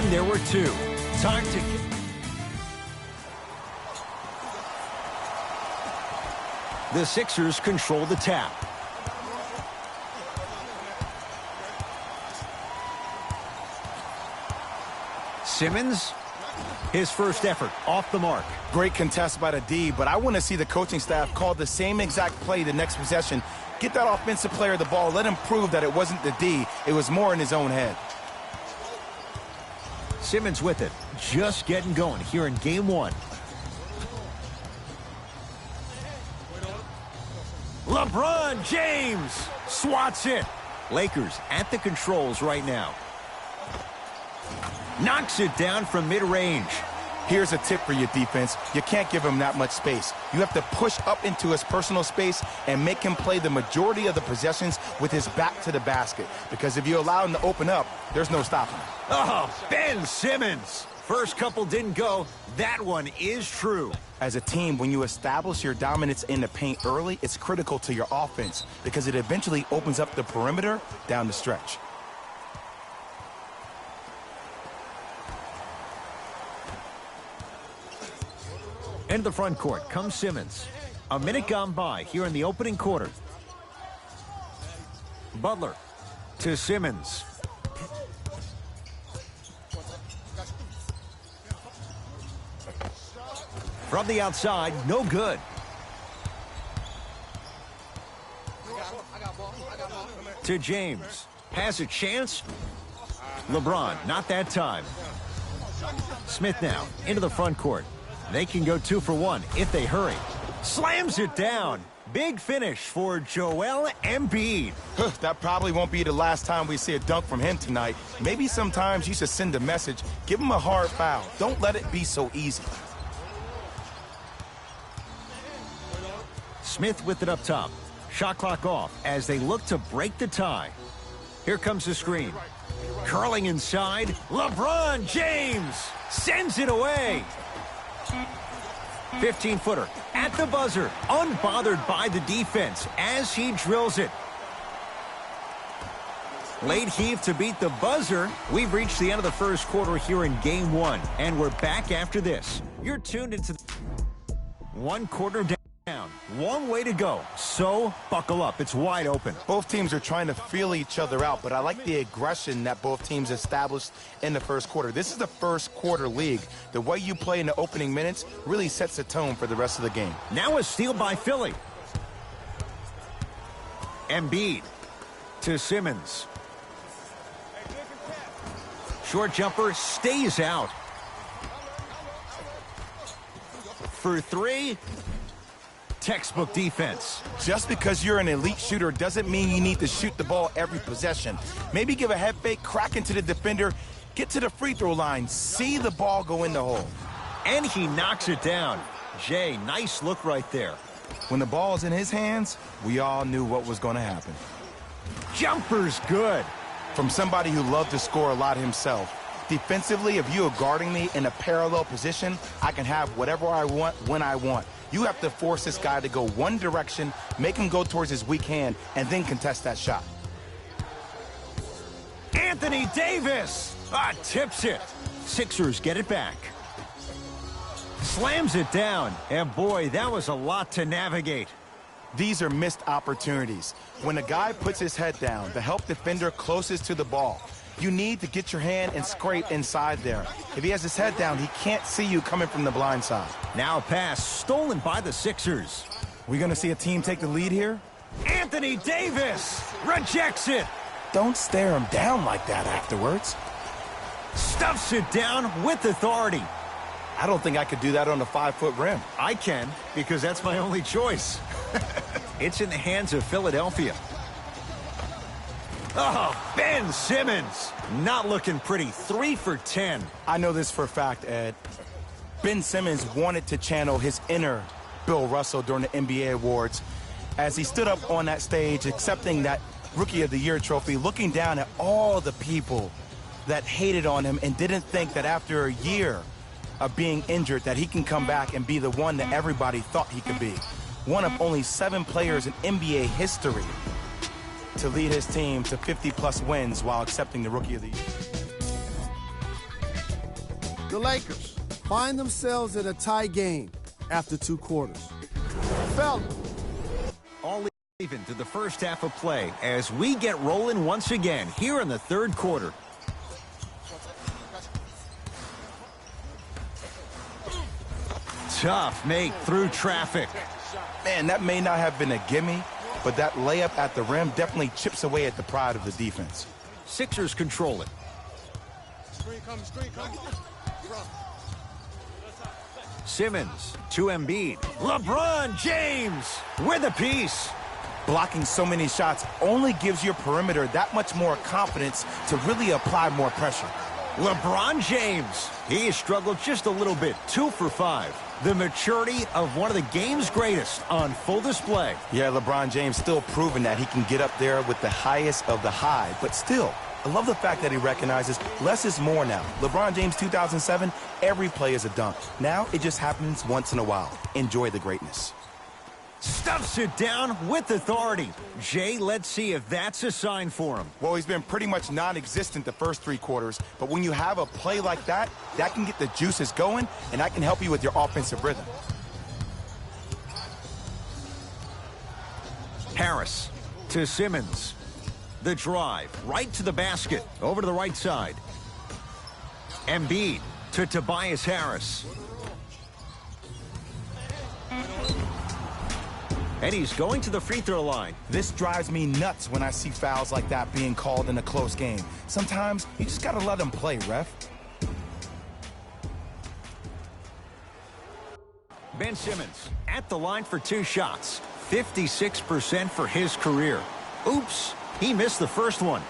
And there were two. Time to... The Sixers control the tap. Simmons, his first effort, off the mark. Great contest by the D, but I want to see the coaching staff call the same exact play the next possession. Get that offensive player the ball. Let him prove that it wasn't the D. It was more in his own head. Simmons with it. Just getting going here in game one. LeBron James swats it. Lakers at the controls right now. Knocks it down from mid-range. Here's a tip for your defense. You can't give him that much space. You have to push up into his personal space and make him play the majority of the possessions with his back to the basket. Because if you allow him to open up, there's no stopping him. Oh, Ben Simmons. First couple didn't go. That one is true. As a team, when you establish your dominance in the paint early, it's critical to your offense because it eventually opens up the perimeter down the stretch. Into the front court comes Simmons. A minute gone by here in the opening quarter. Butler to Simmons. From the outside, no good. To James. Has a chance. LeBron, not that time. Smith now into the front court. They can go 2 for 1 if they hurry. Slams it down. Big finish for Joel Embiid. That probably won't be the last time we see a dunk from him tonight. Maybe sometimes you should send a message. Give him a hard foul. Don't let it be so easy. Smith with it up top. Shot clock off as they look to break the tie. Here comes the screen. Curling inside. LeBron James sends it away. 15-footer at the buzzer, unbothered by the defense as he drills it. Late heave to beat the buzzer. We've reached the end of the first quarter here in game one, and we're back after this. You're tuned into one quarter down. One way to go, so buckle up. It's wide open. Both teams are trying to feel each other out, but I like the aggression that both teams established in the first quarter. This is the first quarter league. The way you play in the opening minutes really sets the tone for the rest of the game. Now a steal by Philly. Embiid to Simmons. Short jumper stays out. For three. Textbook defense. Just because you're an elite shooter doesn't mean you need to shoot the ball every possession. Maybe give a head fake, crack into the defender, get to the free throw line, see the ball go in the hole. And he knocks it down. Jay, nice look right there. When the ball's in his hands, we all knew what was going to happen. Jumper's good. From somebody who loved to score a lot himself. Defensively, if you are guarding me in a parallel position, I can have whatever I want when I want. You have to force this guy to go one direction, make him go towards his weak hand, and then contest that shot. Anthony Davis tips it. Sixers get it back. Slams it down. And boy, that was a lot to navigate. These are missed opportunities. When a guy puts his head down, the help defender closest to the ball, you need to get your hand and scrape inside there. If he has his head down, he can't see you coming from the blind side. Now a pass stolen by the Sixers. We going to see a team take the lead here? Anthony Davis rejects it. Don't stare him down like that afterwards. Stuffs it down with authority. I don't think I could do that on a 5-foot rim. I can, because that's my only choice. It's in the hands of Philadelphia. Oh, Ben Simmons. Not looking pretty. 3 for 10. I know this for a fact, Ed. Ben Simmons wanted to channel his inner Bill Russell during the NBA awards as he stood up on that stage accepting that Rookie of the Year trophy, looking down at all the people that hated on him and didn't think that after a year of being injured that he can come back and be the one that everybody thought he could be. One of only 7 players in NBA history to lead his team to 50-plus wins while accepting the Rookie of the Year. The Lakers find themselves in a tie game after 2 quarters. Fellas. All even to the first half of play as we get rolling once again here in the third quarter. Tough make through traffic. Man, that may not have been a gimme, but that layup at the rim definitely chips away at the pride of the defense. Sixers control it. Simmons to Embiid. LeBron James with a piece. Blocking so many shots only gives your perimeter that much more confidence to really apply more pressure. LeBron James. He has struggled just a little bit. 2 for 5. The maturity of one of the game's greatest on full display. Yeah, LeBron James still proving that he can get up there with the highest of the high. But still, I love the fact that he recognizes less is more now. LeBron James 2007, every play is a dunk. Now it just happens once in a while. Enjoy the greatness. Stuffs it down with authority. Jay, let's see if that's a sign for him. Well, he's been pretty much non-existent the first 3 quarters, but when you have a play like that, that can get the juices going, and that can help you with your offensive rhythm. Harris to Simmons. The drive, right to the basket, over to the right side. Embiid to Tobias Harris. And he's going to the free throw line. This drives me nuts when I see fouls like that being called in a close game. Sometimes you just gotta let them play, ref. Ben Simmons at the line for 2 shots. 56% for his career. Oops, he missed the first one.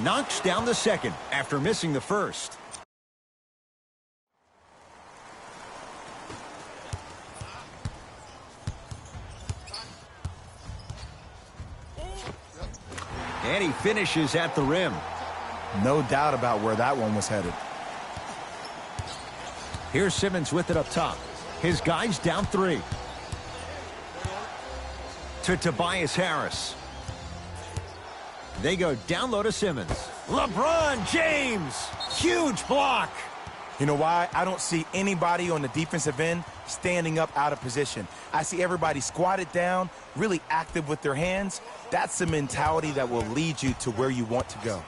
Knocks down the second after missing the first. And he finishes at the rim. No doubt about where that one was headed. Here's Simmons with it up top. His guys down 3. To Tobias Harris. They go down low to Simmons. LeBron James! Huge block! You know why? I don't see anybody on the defensive end standing up out of position. I see everybody squatted down, really active with their hands. That's the mentality that will lead you to where you want to go.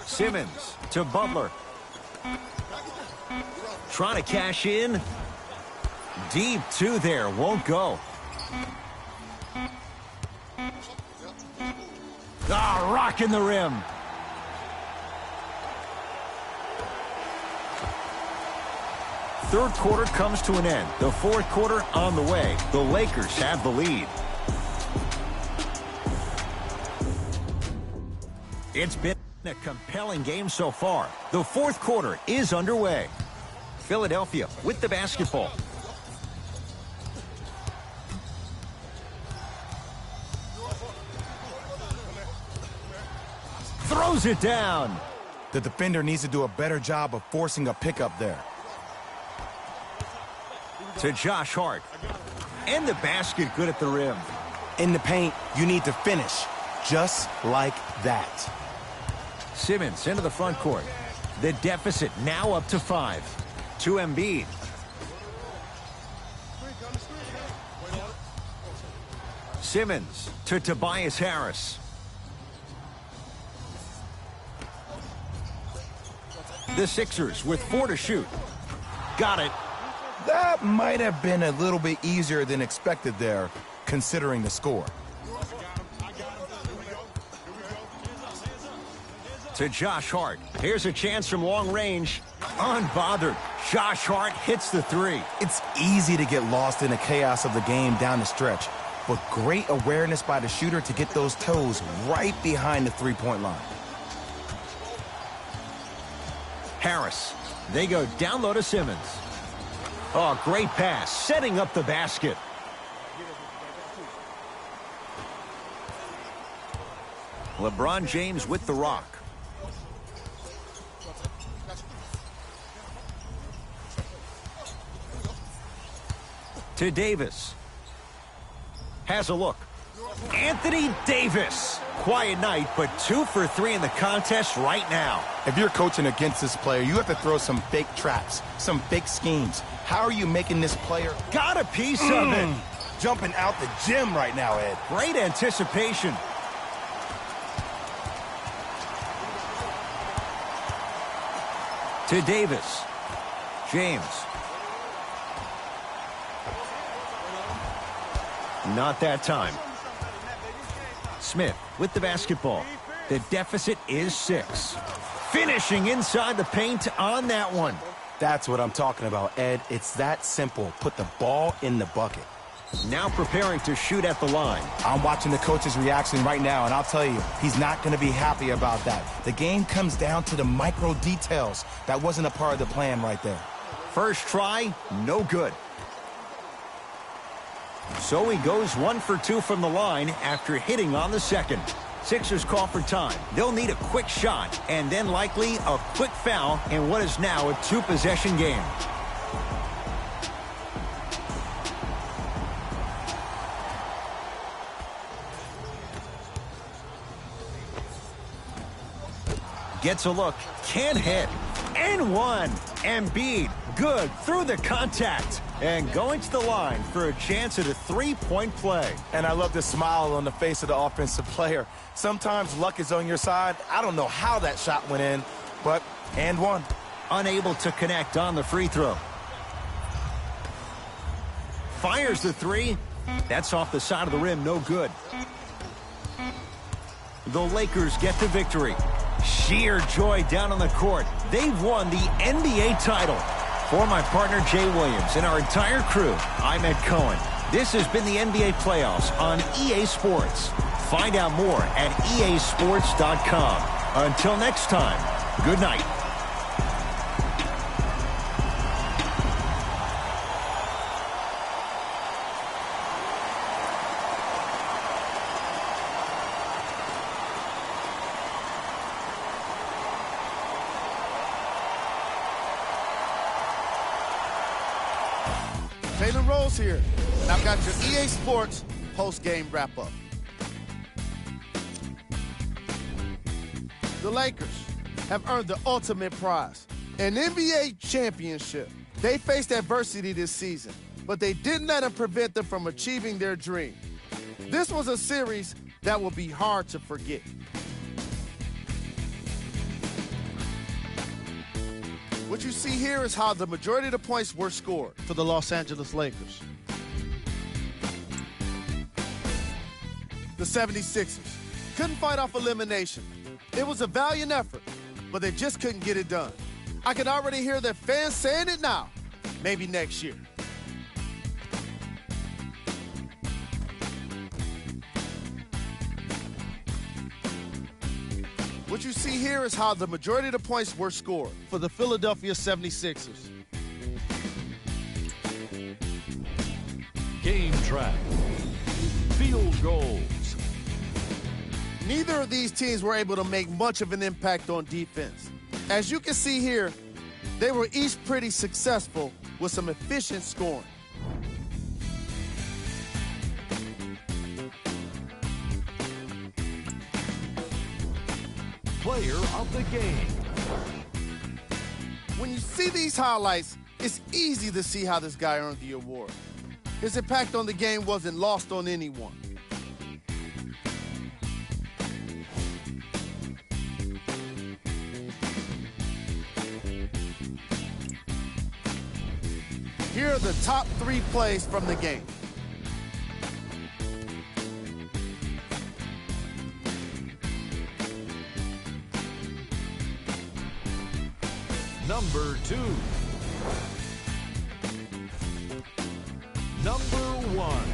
Simmons to Butler. Trying to cash in. Deep 2 there, won't go. Ah, rocking the rim. Third quarter comes to an end. The fourth quarter on the way. The Lakers have the lead. It's been a compelling game so far. The fourth quarter is underway. Philadelphia with the basketball. Throws it down. The defender needs to do a better job of forcing a pickup there. To Josh Hart. And the basket good at the rim. In the paint, you need to finish just like that. Simmons into the front court. The deficit now up to 5. To Embiid. Simmons to Tobias Harris. The Sixers with 4 to shoot. Got it. That might have been a little bit easier than expected there, considering the score. To Josh Hart. Here's a chance from long range. Unbothered. Josh Hart hits the 3. It's easy to get lost in the chaos of the game down the stretch, but great awareness by the shooter to get those toes right behind the three-point line. Harris. They go down low to Simmons. Oh, great pass. Setting up the basket. LeBron James with the rock. To Davis. Has a look. Anthony Davis. Quiet night, but 2 for 3 in the contest right now. If you're coaching against this player, you have to throw some fake traps, some fake schemes. How are you making this player? Got a piece of it. Jumping out the gym right now, Ed. Great anticipation. To Davis. James. Not that time. Smith with the basketball. The deficit is 6. Finishing inside the paint on that one. That's what I'm talking about, Ed. It's that simple. Put the ball in the bucket. Now preparing to shoot at the line. I'm watching the coach's reaction right now, and I'll tell you, he's not going to be happy about that. The game comes down to the micro details. That wasn't a part of the plan right there. First try, no good. So he goes 1 for 2 from the line after hitting on the second. Sixers call for time. They'll need a quick shot and then likely a quick foul in what is now a 2-possession game. Gets a look, can't hit, and one. Embiid, good through the contact, and going to the line for a chance at a 3-point play. And I love the smile on the face of the offensive player. Sometimes luck is on your side. I don't know how that shot went in, but and one. Unable to connect on the free throw. Fires the 3. That's off the side of the rim, no good. The Lakers get the victory. Sheer joy down on the court. They've won the NBA title. For my partner, Jay Williams, and our entire crew, I'm Ed Cohen. This has been the NBA playoffs on EA Sports. Find out more at easports.com. Until next time, good night. Taylor Rose here, and I've got your EA Sports post-game wrap-up. The Lakers have earned the ultimate prize, an NBA championship. They faced adversity this season, but they didn't let it prevent them from achieving their dream. This was a series that will be hard to forget. What you see here is how the majority of the points were scored for the Los Angeles Lakers. The 76ers couldn't fight off elimination. It was a valiant effort, but they just couldn't get it done. I can already hear their fans saying it now, maybe next year. What you see here is how the majority of the points were scored for the Philadelphia 76ers. Game track. Field goals. Neither of these teams were able to make much of an impact on defense. As you can see here, they were each pretty successful with some efficient scoring. Player of the game. When you see these highlights, it's easy to see how this guy earned the award. His impact on the game wasn't lost on anyone. Here are the top 3 plays from the game. Number 2. Number 1.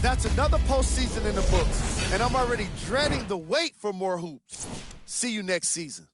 That's another postseason in the books, and I'm already dreading the wait for more hoops. See you next season.